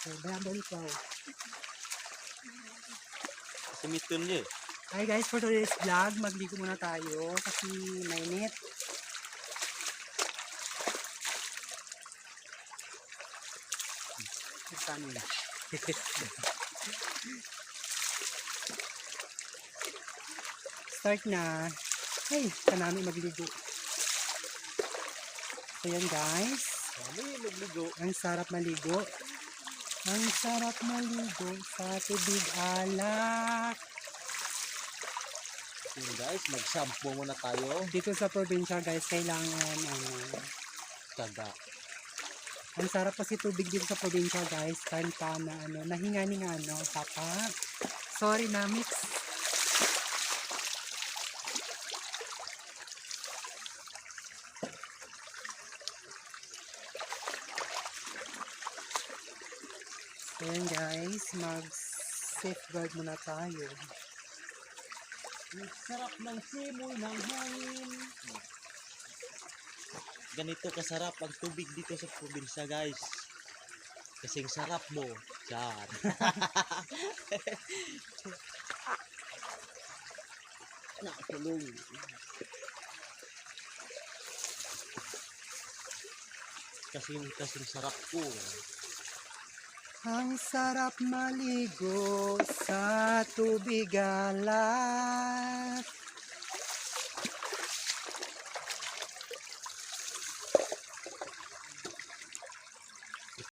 So, babon ko. Sumitun niya. Hi guys, for today's vlog, magligo muna tayo kasi mainit. Saan yun? Start na. Hey, kanami magligo. So yan guys. Kami magligo. Ang sarap maligo. Ang sarap maligo sa tubig alak. So guys, mag-shampoo muna tayo. Dito sa probinsya guys, kailangan Taga. ang sarap kasi tubig dito sa probinsya guys, kanta na nahinga-hinga papa. Sorry na mix. So yan guys, mag-safeguard muna tayo. Ang sarap ng simoy ng hangin. Ganito kasarap ang tubig dito sa probinsya guys. Kasing sarap mo. Diyan. Nakulong. Kasing sarap ko. Ang sarap maligo sa tubig alak.